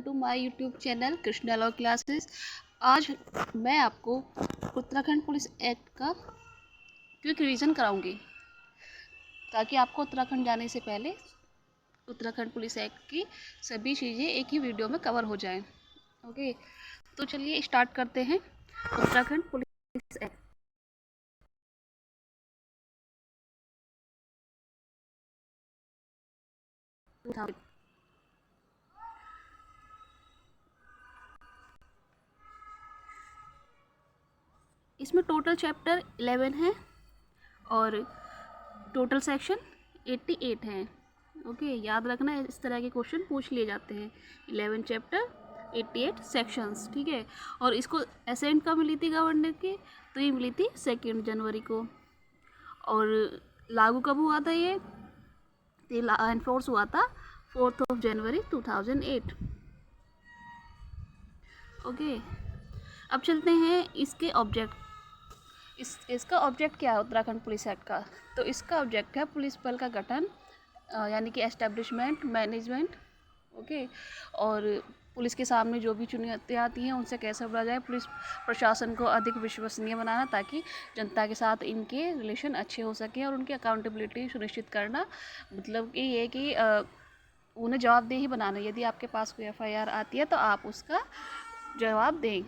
To my YouTube channel Krishna law classes. आज मैं आपको उत्तराखंड पुलिस एक्ट का क्विक रिवीजन कराऊंगी ताकि आपको उत्तराखंड जाने से पहले उत्तराखंड पुलिस एक्ट की सभी चीज़ें एक ही वीडियो में कवर हो जाएं। ओके, तो चलिए स्टार्ट करते हैं। उत्तराखंड पुलिस एक्ट इसमें टोटल चैप्टर 11 है और टोटल सेक्शन 88 हैं। ओके, याद रखना इस तरह के क्वेश्चन पूछ लिए जाते हैं। 11 चैप्टर 88 सेक्शंस, ठीक है। और इसको असेंट कब मिली थी गवर्नर की? तो ये मिली थी 2 जनवरी को। और लागू कब हुआ था ये एनफोर्स हुआ था 4 जनवरी 2008। ओके, अब चलते हैं इसके ऑब्जेक्ट। इसका ऑब्जेक्ट क्या है उत्तराखंड पुलिस एक्ट का? तो इसका ऑब्जेक्ट है पुलिस बल का गठन, यानी कि एस्टेब्लिशमेंट, मैनेजमेंट। ओके, और पुलिस के सामने जो भी चुनौतियाँ आती हैं उनसे कैसे उबरा जाए, पुलिस प्रशासन को अधिक विश्वसनीय बनाना ताकि जनता के साथ इनके रिलेशन अच्छे हो सकें और उनकी अकाउंटेबिलिटी सुनिश्चित करना। मतलब कि ये कि उन्हें जवाबदेही बनाना। यदि आपके पास कोई FIR आती है तो आप उसका जवाब दें।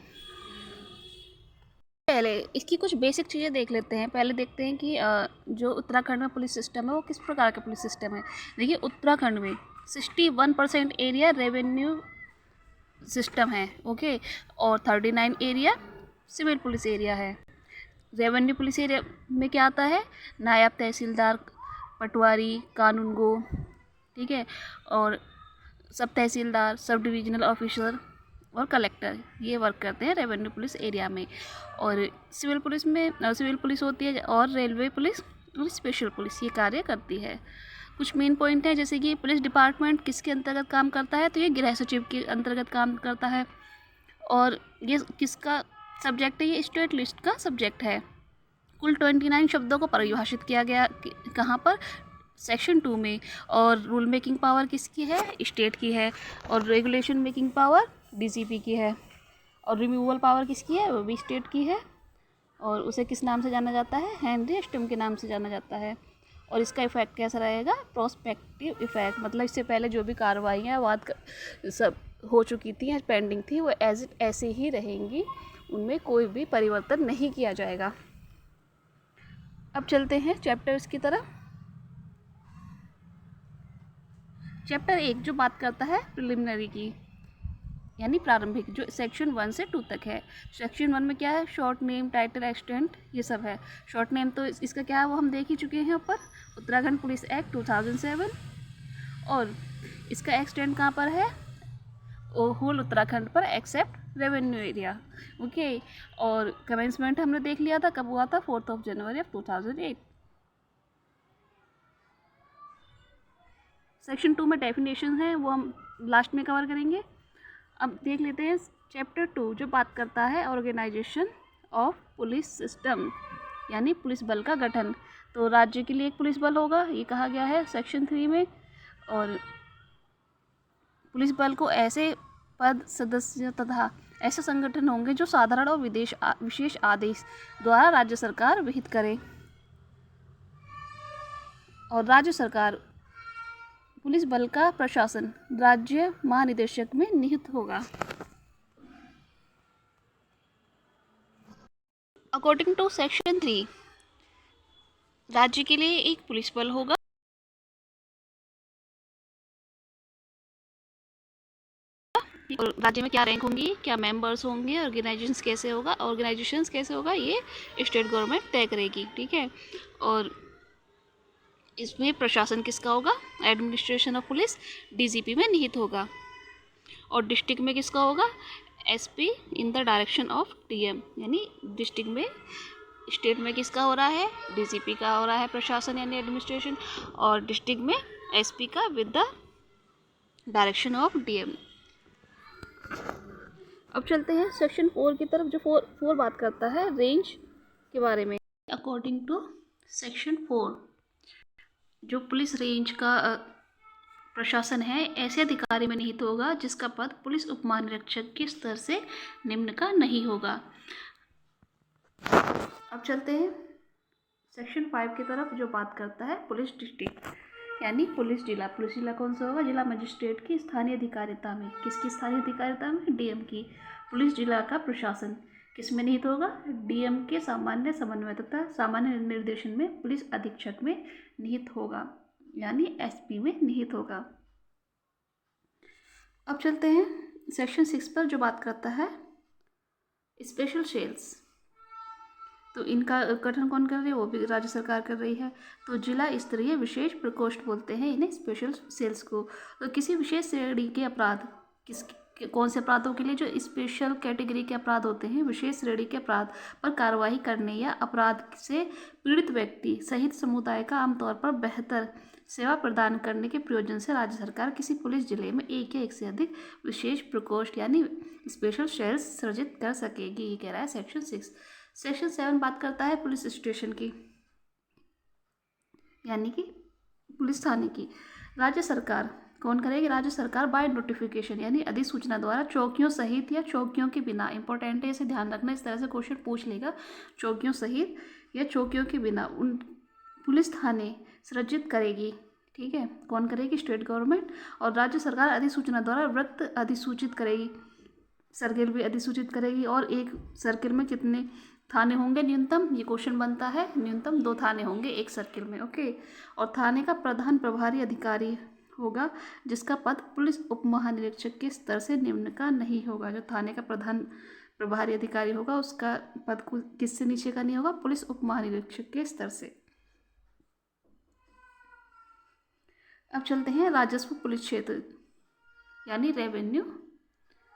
पहले इसकी कुछ बेसिक चीज़ें देख लेते हैं। पहले देखते हैं कि जो उत्तराखंड में पुलिस सिस्टम है वो किस प्रकार का पुलिस सिस्टम है। देखिए, उत्तराखंड में 61% एरिया रेवेन्यू सिस्टम है। ओके, और 39 एरिया सिविल पुलिस एरिया है। रेवेन्यू पुलिस एरिया में क्या आता है? नायब तहसीलदार, पटवारी, कानूनगो, ठीक है, और सब तहसीलदार, सब डिविजनल ऑफिसर और कलेक्टर ये वर्क करते हैं रेवेन्यू पुलिस एरिया में। और सिविल पुलिस में सिविल पुलिस होती है और रेलवे पुलिस और स्पेशल पुलिस ये कार्य करती है। कुछ मेन पॉइंट है, जैसे कि पुलिस डिपार्टमेंट किसके अंतर्गत काम करता है? तो ये गृह सचिव के अंतर्गत काम करता है। और ये किसका सब्जेक्ट है? ये स्टेट लिस्ट का सब्जेक्ट है। कुल 29 शब्दों को परिभाषित किया गया कहाँ पर? सेक्शन 2 में। और रूल मेकिंग पावर किसकी है? स्टेट की है। और रेगुलेशन मेकिंग पावर DGP की है। और रिमूवल पावर किसकी है? वो भी स्टेट की है। और उसे किस नाम से जाना जाता है? हेनरी स्टम के नाम से जाना जाता है। और इसका इफेक्ट कैसा रहेगा? प्रोस्पेक्टिव इफेक्ट, मतलब इससे पहले जो भी कार्रवाइयाँ सब हो चुकी थी या पेंडिंग थी वो एज इट ऐसे ही रहेंगी, उनमें कोई भी परिवर्तन नहीं किया जाएगा। अब चलते हैं चैप्टर्स की तरफ। चैप्टर 1 जो बात करता है प्रिलिमिनरी की, यानी प्रारंभिक, जो सेक्शन 1 से 2 तक है। सेक्शन 1 में क्या है? शॉर्ट नेम, टाइटल, एक्सटेंट, ये सब है। शॉर्ट नेम तो इसका क्या है वो हम देख ही चुके हैं ऊपर, उत्तराखंड पुलिस एक्ट 2007। और इसका एक्सटेंट कहाँ पर है? होल उत्तराखंड पर एक्सेप्ट रेवेन्यू एरिया। ओके, और कमेंसमेंट हमने देख लिया था, कब हुआ था? 4 जनवरी 2008। सेक्शन 2 में डेफिनेशन है, वो हम लास्ट में कवर करेंगे। अब देख लेते हैं चैप्टर 2 जो बात करता है ऑर्गेनाइजेशन ऑफ पुलिस सिस्टम, यानी पुलिस बल का गठन। तो राज्य के लिए एक पुलिस बल होगा, ये कहा गया है सेक्शन 3 में। और पुलिस बल को ऐसे पद, सदस्य तथा ऐसे संगठन होंगे जो साधारण और विशेष आदेश द्वारा राज्य सरकार विहित करे। और राज्य सरकार पुलिस बल का प्रशासन राज्य महानिदेशक में निहित होगा। अकॉर्डिंग टू सेक्शन 3 राज्य के लिए एक पुलिस बल होगा। और राज्य में क्या रैंक होंगी, क्या मेंबर्स होंगे, ऑर्गेनाइजेशंस कैसे होगा, ये स्टेट गवर्नमेंट तय करेगी, ठीक है। और इसमें प्रशासन किसका होगा? एडमिनिस्ट्रेशन ऑफ पुलिस DGP में निहित होगा। और डिस्ट्रिक्ट में किसका होगा? SP in the direction of DM, यानी डिस्ट्रिक्ट में, स्टेट में किसका हो रहा है? DGP का हो रहा है प्रशासन यानी एडमिनिस्ट्रेशन, और डिस्ट्रिक्ट में SP का with the direction of DM। अब चलते हैं सेक्शन 4 की तरफ, जो 4 बात करता है रेंज के बारे में। अकॉर्डिंग टू सेक्शन 4 जो पुलिस रेंज का प्रशासन है ऐसे अधिकारी में निहित होगा जिसका पद पुलिस उप महानिरीक्षक के स्तर से निम्न का नहीं होगा। अब चलते हैं सेक्शन 5 की तरफ, जो बात करता है पुलिस डिस्ट्रिक्ट यानी पुलिस जिला। पुलिस जिला कौन सा होगा? जिला मजिस्ट्रेट की स्थानीय अधिकारिता में। किसकी स्थानीय अधिकारिता में? डीएम की। पुलिस जिला का प्रशासन किस में निहित होगा? डीएम के सामान्य समन्वय तथा सामान्य निर्देशन में पुलिस अधीक्षक में निहित होगा, यानी एसपी में निहित होगा। अब चलते हैं सेक्शन 6 पर, जो बात करता है स्पेशल सेल्स। तो इनका गठन कौन कर रही है? वो भी राज्य सरकार कर रही है। तो जिला स्तरीय विशेष प्रकोष्ठ बोलते हैं इन्हें, स्पेशल सेल्स को। तो किसी विशेष श्रेणी के अपराध, कौन से अपराधों के लिए? जो स्पेशल कैटेगरी के अपराध होते हैं, विशेष श्रेणी के अपराध पर कार्रवाई करने या अपराध से पीड़ित व्यक्ति सहित समुदाय का आमतौर पर बेहतर सेवा प्रदान करने के प्रयोजन से राज्य सरकार किसी पुलिस जिले में एक या एक से अधिक विशेष प्रकोष्ठ यानी स्पेशल सेल्स सृजित कर सकेगी, ये कह रहा है सेक्शन 6। सेक्शन 7 बात करता है पुलिस स्टेशन की, यानी कि पुलिस थाने की। राज्य सरकार कौन करेगी? राज्य सरकार बाय नोटिफिकेशन यानी अधिसूचना द्वारा चौकियों सहित या चौकियों के बिना, इंपॉर्टेंट है, इसे ध्यान रखना, इस तरह से क्वेश्चन पूछ लेगा, चौकियों सहित या चौकियों के बिना उन पुलिस थाने सृजित करेगी। ठीक है, कौन करेगी? State government. और राज्य सरकार अधिसूचना द्वारा वृत्त अधिसूचित करेगी, सर्किल भी अधिसूचित करेगी। और एक सर्किल में कितने थाने होंगे न्यूनतम? ये क्वेश्चन बनता है, न्यूनतम 2 थाने होंगे एक सर्किल में। ओके। और थाने का प्रधान प्रभारी अधिकारी होगा जिसका पद पुलिस उप महानिरीक्षक के स्तर से निम्न का नहीं होगा। जो थाने का प्रधान प्रभारी अधिकारी होगा उसका पद किससे नीचे का नहीं होगा? पुलिस उप महानिरीक्षक के स्तर से। अब चलते हैं राजस्व पुलिस क्षेत्र यानी रेवेन्यू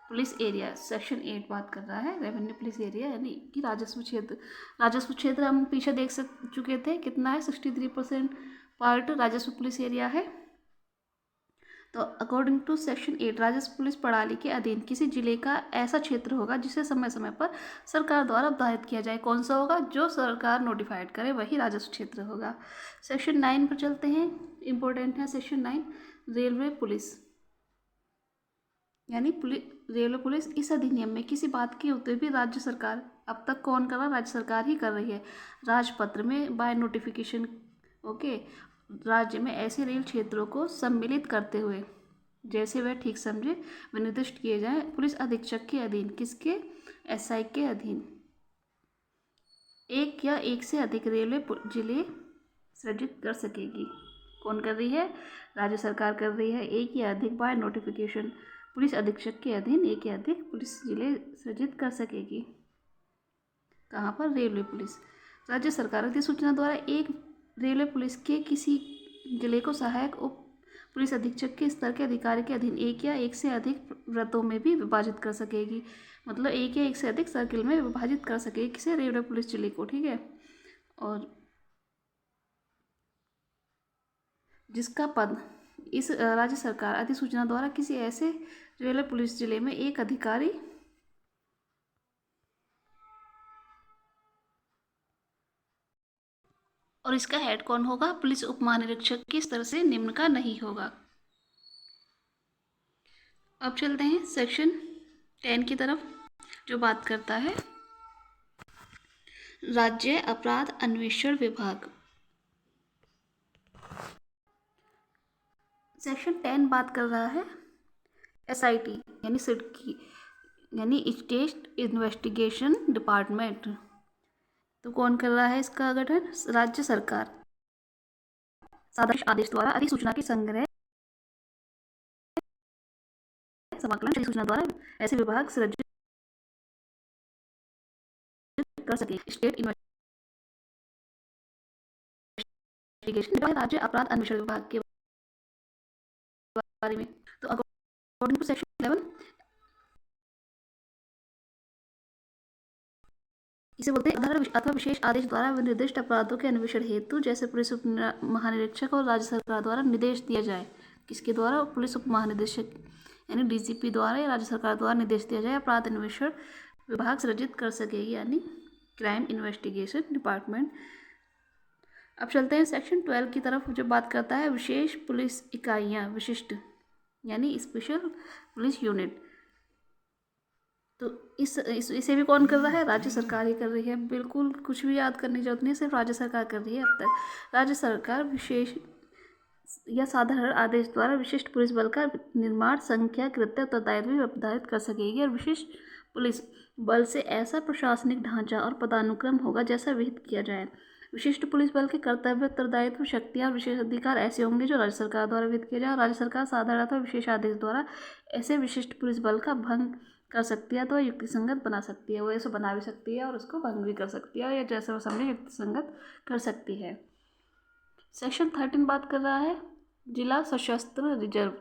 पुलिस एरिया। सेक्शन 8 बात कर रहा है रेवेन्यू पुलिस एरिया यानी कि राजस्व क्षेत्र। राजस्व क्षेत्र हम पीछे देख चुके थे, कितना है? 63% पार्ट राजस्व पुलिस एरिया है। तो अकॉर्डिंग टू सेक्शन 8 राजस्व पुलिस प्रणाली के अधीन किसी जिले का ऐसा क्षेत्र होगा जिसे समय समय पर सरकार द्वारा अवधारित किया जाए। कौन सा होगा? जो सरकार नोटिफाइड करे वही राजस्व क्षेत्र होगा। सेक्शन 9 पर चलते हैं, इंपॉर्टेंट है सेक्शन 9, रेलवे पुलिस यानी रेलवे पुलिस। इस अधिनियम में किसी बात के होते भी राज्य सरकार, अब तक कौन कर रहा? राज्य सरकार ही कर रही है, राजपत्र में बाय नोटिफिकेशन। ओके। राज्य में ऐसे रेल क्षेत्रों को सम्मिलित करते हुए जैसे वह ठीक समझे विनिर्दिष्ट किए जाएं पुलिस अधीक्षक के अधीन। किसके? एसआई के अधीन। एक या एक से अधिक रेलवे जिले सृजित कर सकेगी। कौन कर रही है? राज्य सरकार कर रही है। एक या अधिक बाय नोटिफिकेशन पुलिस अधीक्षक के अधीन एक या अधिक पुलिस जिले सृजित कर सकेगी। कहाँ पर? Railway police. राज्य सरकार अधिसूचना द्वारा एक रेलवे पुलिस के किसी जिले को सहायक उप पुलिस अधीक्षक के स्तर के अधिकारी के अधीन एक या एक से अधिक व्रतों में भी विभाजित कर सकेगी। मतलब एक या एक से अधिक सर्किल में विभाजित कर सकेगी किसे? रेलवे पुलिस जिले को। ठीक है। और जिसका पद इस राज्य सरकार अधिसूचना द्वारा किसी ऐसे रेलवे पुलिस जिले में एक अधिकारी और इसका हेड कौन होगा? पुलिस उप महानिरीक्षक के स्तर से निम्न का नहीं होगा। अब चलते हैं सेक्शन 10 की तरफ, जो बात करता है राज्य अपराध अन्वेषण विभाग। सेक्शन 10 बात कर रहा है एसआईटी यानी सिट की, यानी स्टेट इन्वेस्टिगेशन डिपार्टमेंट। तो कौन कर रहा है इसका गठन? राज्य सरकार साधारण आदेश द्वारा अधिसूचना की संग्रह समाकलन अधिसूचना द्वारा ऐसे विभाग सृजित कर सके। स्टेट इन्वेस्टिगेशन राज्य अपराध अन्वेषण विभाग के बारे में। तो अकॉर्डिंग टू सेक्शन 11 इसे बोलते हैं अथवा विशेष आदेश द्वारा निर्दिष्ट अपराधों के अन्वेषण हेतु जैसे पुलिस उप महानिरीक्षक और राज्य सरकार द्वारा निर्देश दिया जाए। किसके द्वारा? पुलिस उप महानिदेशक यानी डीजीपी द्वारा या राज्य सरकार द्वारा निर्देश दिया जाए अपराध अन्वेषण विभाग सृजित कर सकेगी, यानी क्राइम इन्वेस्टिगेशन डिपार्टमेंट। अब चलते हैं सेक्शन 12 की तरफ, जो बात करता है विशेष पुलिस इकाइयाँ, विशिष्ट यानी स्पेशल पुलिस यूनिट। तो इसे भी कौन कर रहा है? राज्य सरकार ही कर रही है। बिल्कुल कुछ भी याद करने की जरूरत नहीं, सिर्फ राज्य सरकार कर रही है अब तक। राज्य सरकार विशेष या साधारण आदेश द्वारा विशिष्ट पुलिस बल का निर्माण, संख्या, कृत्य, उत्तरदायित्व भी निर्धारित कर सकेगी। और विशिष्ट पुलिस बल से ऐसा प्रशासनिक ढांचा और पदानुक्रम होगा जैसा विहित किया जाए। विशिष्ट पुलिस बल के कर्तव्य, उत्तरदायित्व, शक्तियाँ और विशेष अधिकार ऐसे होंगे जो राज्य सरकार द्वारा विहित किए जाए। और राज्य सरकार साधारण अथवा विशेष आदेश द्वारा ऐसे विशिष्ट पुलिस बल का भंग कर सकती है तो वह युक्तिसंगत बना सकती है। वो ऐसे बना भी सकती है और उसको भंग भी कर सकती है, या जैसे वो समझे युक्तिसंगत कर सकती है। सेक्शन 13 बात कर रहा है जिला सशस्त्र रिजर्व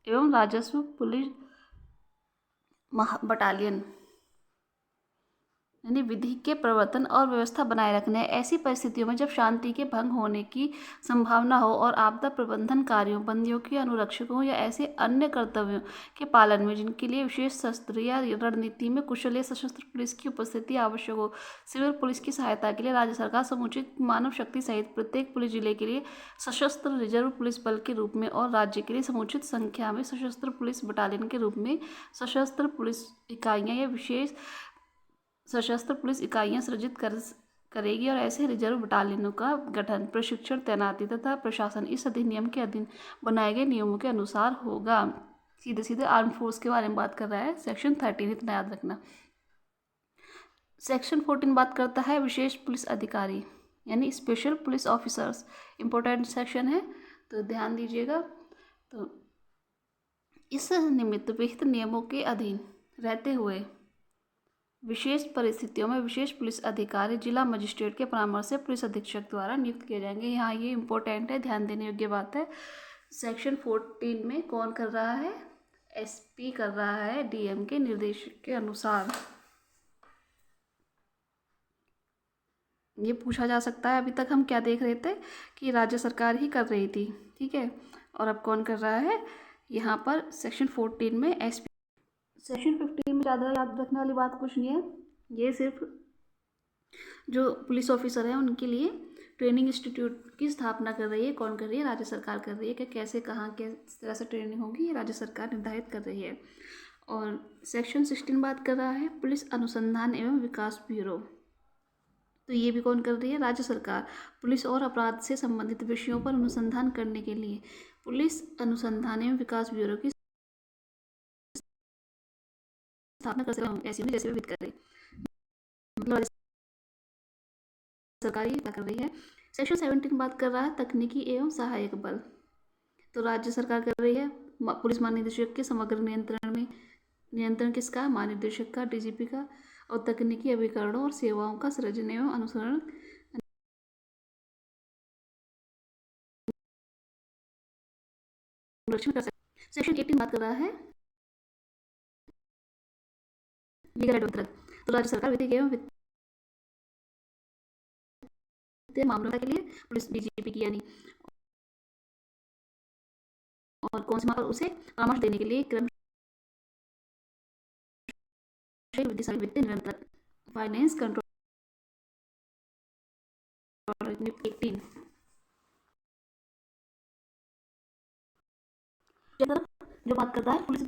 एवं राजस्व पुलिस बटालियन, यानी विधि के प्रवर्तन और व्यवस्था बनाए रखने ऐसी परिस्थितियों में जब शांति के भंग होने की संभावना हो और आपदा प्रबंधन कार्यों, बंदियों के अनुरक्षकों या ऐसे अन्य कर्तव्यों के पालन में जिनके लिए विशेष शस्त्र या रणनीति में कुशल या सशस्त्र पुलिस की उपस्थिति आवश्यक हो, सिविल पुलिस की सहायता के लिए राज्य सरकार समुचित मानव शक्ति सहित प्रत्येक पुलिस जिले के लिए सशस्त्र रिजर्व पुलिस बल के रूप में और राज्य के लिए समुचित संख्या में सशस्त्र पुलिस बटालियन के रूप में सशस्त्र पुलिस इकाइयाँ या विशेष सशस्त्र पुलिस इकाइयाँ सृजित करेगी। और ऐसे रिजर्व बटालियनों का गठन, प्रशिक्षण, तैनाती तथा प्रशासन इस अधिनियम के अधीन बनाए गए नियमों के अनुसार होगा। सीधे सीधे आर्म फोर्स के बारे में बात कर रहा है सेक्शन 13, इतना याद रखना। सेक्शन 14 बात करता है विशेष पुलिस अधिकारी यानी special police officers. Important section है तो ध्यान दीजिएगा। तो इस निमित्त विहित नियमों के अधीन रहते हुए विशेष परिस्थितियों में विशेष पुलिस अधिकारी जिला मजिस्ट्रेट के परामर्श से पुलिस अधीक्षक द्वारा नियुक्त किए जाएंगे। यहाँ ये इंपॉर्टेंट है, ध्यान देने योग्य बात है। सेक्शन 14 में कौन कर रहा है? एसपी कर रहा है डीएम के निर्देश के अनुसार। ये पूछा जा सकता है, अभी तक हम क्या देख रहे थे कि राज्य सरकार ही कर रही थी, ठीक है, और अब कौन कर रहा है? यहाँ पर सेक्शन 14 में एसपी। सेक्शन 15 में ज़्यादा याद रखने वाली बात कुछ नहीं है, ये सिर्फ जो पुलिस ऑफिसर हैं उनके लिए ट्रेनिंग इंस्टीट्यूट की स्थापना कर रही है। कौन कर रही है? राज्य सरकार कर रही है। कि कैसे, कहाँ, किस तरह से ट्रेनिंग होगी, ये राज्य सरकार निर्धारित कर रही है। और सेक्शन 16 बात कर रहा है पुलिस अनुसंधान एवं विकास ब्यूरो। तो ये भी कौन कर रही है? राज्य सरकार। पुलिस और अपराध से संबंधित विषयों पर अनुसंधान करने के लिए पुलिस अनुसंधान एवं विकास ब्यूरो की स्थापना कर सकते, ऐसी जैसे वित्त कर रही, मतलब सरकारी क्या कर रही है। सेक्शन 17 बात कर रहा है तकनीकी एवं सहायक बल। तो राज्य सरकार कर रही है पुलिस महानिदेशक के समग्र नियंत्रण में। नियंत्रण किसका? महानिदेशक का, डीजीपी का। और तकनीकी अभिकरणों और सेवाओं का सृजन एवं अनुसरण कर सकते। सेक्शन 18 बात कर रहा है लीगल एडवाइजर। तो राज्य सरकार विधिक एवं वित्तीय मामलों के लिए पुलिस डीजीपी की यानी और कौन से मामले उसे परामर्श देने के लिए वित्तीय नियंत्रक, फाइनेंस कंट्रोल 18 जो बात करता है पुलिस